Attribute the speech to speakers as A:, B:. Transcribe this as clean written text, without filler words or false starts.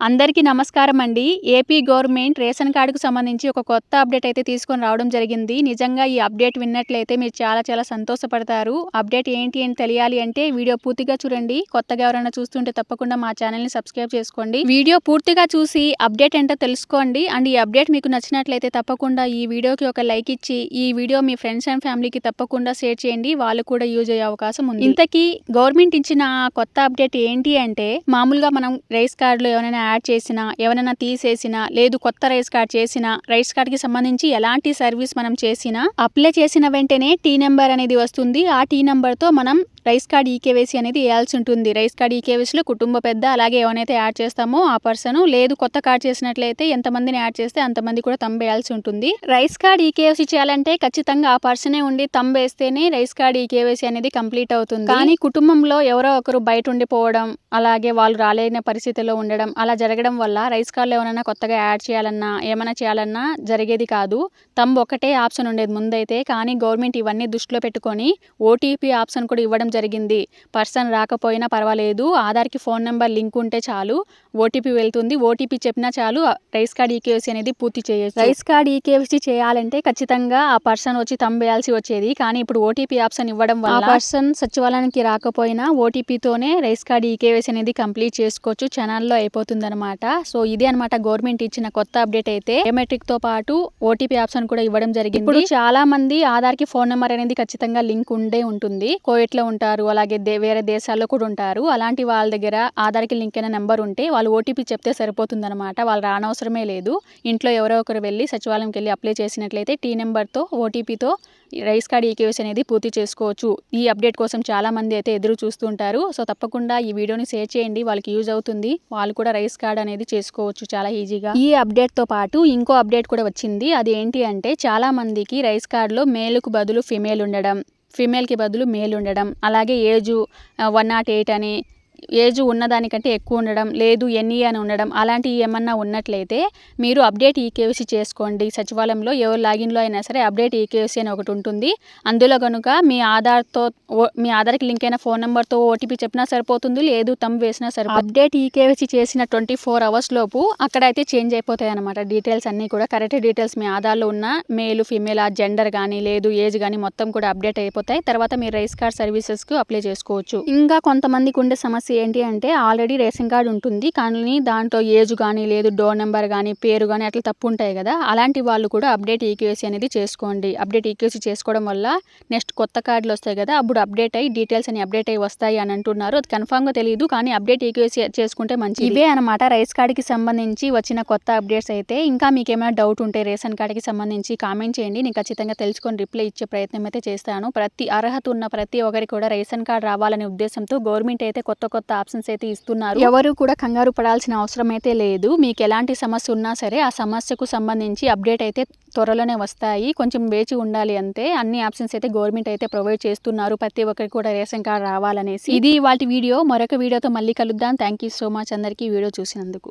A: అందరికీ నమస్కారం అండి. ఏపీ గవర్నమెంట్ రేషన్ కార్డుకు సంబంధించి ఒక కొత్త అప్డేట్ అయితే తీసుకొని రావడం జరిగింది. నిజంగా ఈ అప్డేట్ విన్నట్లయితే మీరు చాలా సంతోషపడతారు. అప్డేట్ ఏంటి అని తెలియాలి అంటే వీడియో పూర్తిగా చూడండి. కొత్తగా ఎవరైనా చూస్తుంటే తప్పకుండా మా ఛానల్‌ని సబ్స్క్రైబ్ చేసుకోండి. వీడియో పూర్తిగా చూసి అప్డేట్ ఏంటో తెలుసుకోండి. అండ్ ఈ అప్డేట్ మీకు నచ్చినట్లయితే తప్పకుండా ఈ వీడియోకి ఒక లైక్ ఇచ్చి ఈ వీడియో మీ ఫ్రెండ్స్ అండ్ ఫ్యామిలీకి తప్పకుండా షేర్ చేయండి. వాళ్ళు కూడా యూజ్ అయ్యే అవకాశం ఉంది. ఇంతకీ గవర్నమెంట్ ఇచ్చిన కొత్త అప్డేట్ ఏంటి అంటే మామూలుగా మనం రైస్ కార్డులో ఏమైనా యాడ్ చేసినా, ఎవరైనా తీసేసినా, లేదు కొత్త రైస్ కార్డ్ చేసినా, రైస్ కార్డ్‌కి సంబంధించి ఎలాంటి సర్వీస్ మనం చేసినా అప్లై చేసిన వెంటనే టీ నంబర్ అనేది వస్తుంది. ఆ టీ నంబర్‌తో మనం రైస్ కార్డ్ ఈకేవైసీ అనేది వేయాల్సి ఉంటుంది. రైస్ కార్డ్ ఈకేవైసీలో కుటుంబ పెద్ద అలాగే ఎవరైతే యాడ్ చేస్తామో ఆ పర్సన్, లేదు కొత్త కార్డ్ చేసినట్లయితే ఎంతమందిని యాడ్ చేస్తే అంతమంది కూడా తంబ్ వేయాల్సి ఉంటుంది. రైస్ కార్డ్ ఈకేవైసీ చేయాలంటే ఖచ్చితంగా ఆ పర్సనే ఉండి తంబ్ వేస్తేనే రైస్ కార్డ్ ఈకేవైసీ అనేది కంప్లీట్ అవుతుంది. కానీ కుటుంబంలో ఎవరో ఒకరు బయట ఉండిపోవడం, అలాగే వాళ్ళు రాలేని పరిస్థితిలో ఉండడం అలా జరగడం వల్ల రైస్ కార్డ్‌లో ఎవరైనా కొత్తగా యాడ్ చేయాలన్నా, ఏమైనా చేయాలన్నా జరిగేది కాదు. తంబ్ ఒకటే ఆప్షన్ ఉండేది ముందైతే. కానీ గవర్నమెంట్ ఇవన్నీ దృష్టిలో పెట్టుకొని ఓటీపీ ఆప్షన్ కూడా ఇవ్వడం జరిగింది. పర్సన్ రాకపోయినా పర్వాలేదు, ఆధార్‌కి ఫోన్ నెంబర్ లింక్ ఉంటే చాలు, ఓటీపీ వెళ్తుంది. ఓటీపీ చెప్పినా చాలు, రైస్ కార్డ్ ఈకేవైసీ అనేది పూర్తి చేయొచ్చు. రైస్ కార్డ్ ఈకేవైసీ చేయాలంటే ఖచ్చితంగా ఆ పర్సన్ వచ్చి తంబ్ వేయాల్సి వచ్చేది. కానీ ఇప్పుడు ఓటీపీ ఆప్షన్ ఇవ్వడం వల్ల ఆ పర్సన్ సచివాలయానికి రాకపోయినా ఓటీపీతోనే రైస్ కార్డ్ ఈకేవైసీ అనేది కంప్లీట్ చేసుకోవచ్చు. క్షణాల్లో అయిపోతుందన్నమాట. సో ఇదే అనమాట గవర్నమెంట్ ఇచ్చిన కొత్త అప్డేట్ అయితే. బయోమెట్రిక్‌తో పాటు ఓటీపీ ఆప్షన్ కూడా ఇవ్వడం జరిగింది. ఇప్పుడు చాలా మంది ఆధార్‌కి ఫోన్ నెంబర్ అనేది ఖచ్చితంగా లింక్ ఉండే ఉంటుంది. కోవిడ్‌లో ఉంటారు, అలాగే వేరే దేశాల్లో కూడా ఉంటారు. అలాంటి వాళ్ళ దగ్గర ఆధార్‌కి లింక్ అయిన నెంబర్ ఉంటే వాళ్ళు ఓటీపీ చెప్తే సరిపోతుందన్నమాట. వాళ్ళు రానవసరమే లేదు. ఇంట్లో ఎవరో ఒకరు వెళ్ళి సచివాలయంకి వెళ్ళి అప్లై చేసినట్లయితే టీ నెంబర్‌తో ఓటీపీతో రైస్ కార్డ్ ఈకేవైసీ అనేది పూర్తి చేసుకోవచ్చు. ఈ అప్డేట్ కోసం చాలా మంది అయితే ఎదురు చూస్తుంటారు. సో తప్పకుండా ఈ వీడియోని షేర్ చేయండి, వాళ్ళకి యూజ్ అవుతుంది. వాళ్ళు కూడా రైస్ కార్డ్ అనేది చేసుకోవచ్చు చాలా ఈజీగా. ఈ అప్డేట్‌తో పాటు ఇంకో అప్డేట్ కూడా వచ్చింది. అది ఏంటి అంటే చాలా మందికి రైస్ కార్డ్‌లో మేలుకు బదులు ఫిమేల్ ఉండడం, ఫిమేల్‌కి బదులు మేల్ ఉండడం, అలాగే ఏజు 108 అని, ఏజ్ ఉన్నదానికంటే ఎక్కువ ఉండడం, లేదు ఎన్ఈ అని ఉండడం, అలాంటివి ఏమన్నా ఉన్నట్లయితే మీరు అప్డేట్ ఈకేవైసీ చేసుకోండి. సచివాలయంలో ఎవరు లాగిన్లో అయినా సరే అప్డేట్ ఈకేవైసీ అని ఒకటి ఉంటుంది. అందులో కనుక మీ ఆధార్‌కి లింక్ అయిన ఫోన్ నెంబర్తో ఓటీపీ చెప్పినా సరిపోతుంది, లేదు తంబ్ వేసినా సరిపోతుంది. అప్డేట్ ఈకేవైసీ చేసిన 24 అవర్స్ లోపు అక్కడైతే చేంజ్ అయిపోతాయి అనమాట. డీటెయిల్స్ అన్నీ కూడా కరెక్ట్ డీటెయిల్స్ మీ ఆధార్‌లో ఉన్న మేలు ఫీమేల్ ఆ జెండర్ కానీ లేదు ఏజ్ కానీ మొత్తం కూడా అప్డేట్ అయిపోతాయి. తర్వాత మీరు రైస్ కార్డ్ సర్వీసెస్‌కు అప్లై చేసుకోవచ్చు. ఇంకా కొంతమందికి ఉండే సమస్య ఏంటి అంటే ఆల్రెడీ రేషన్ కార్డు ఉంటుంది, కానీ దాంట్లో ఏజ్ కానీ లేదు డోర్ నెంబర్ కానీ పేరు కానీ అట్లా తప్పు ఉంటాయి కదా. అలాంటి వాళ్ళు కూడా అప్డేట్ ఈకేవైసీ అనేది చేసుకోండి. అప్డేట్ ఈకేవైసీ చేసుకోవడం వల్ల నెక్స్ట్ కొత్త కార్డులు వస్తాయి కదా, అప్పుడు అప్డేట్ అయ్యి డీటెయిల్స్ అని అప్డేట్ అయ్యి వస్తాయి అని అంటున్నారు. అది కన్ఫామ్గా తెలియదు, కానీ అప్డేట్ ఈకేవైసీ చేసుకుంటే మంచిది. ఇవే అనమాట రైస్ కార్డుకి సంబంధించి వచ్చిన కొత్త అప్డేట్స్ అయితే. ఇంకా మీకు ఏమైనా డౌట్ ఉంటే రేషన్ కార్డుకి సంబంధించి కామెంట్ చేయండి, నేను ఖచ్చితంగా తెలుసుకొని రిప్లై ఇచ్చే ప్రయత్నం అయితే చేస్తాను. అర్హత ఉన్న ప్రతి ఒక్కరికి కూడా రేషన్ కార్డు రావాలనే ఉద్దేశంతో గవర్నమెంట్ అయితే కొత్త ఆప్షన్స్ అయితే ఇస్తున్నారు. ఎవరు కూడా కంగారు పడాల్సిన అవసరం అయితే లేదు. మీకు ఎలాంటి సమస్య ఉన్నా సరే ఆ సమస్యకు సంబంధించి అప్డేట్ అయితే త్వరలోనే వస్తాయి. కొంచెం వేచి ఉండాలి అంతే. అన్ని ఆప్షన్స్ అయితే గవర్నమెంట్ అయితే ప్రొవైడ్ చేస్తున్నారు ప్రతి ఒక్కరికి కూడా రేషన్ కార్డు రావాలనేసి. ఇది ఇవాల్టి వీడియో. మరొక వీడియోతో మళ్ళీ కలుద్దాం. థ్యాంక్ యూ సో మచ్ అందరికీ వీడియో చూసినందుకు.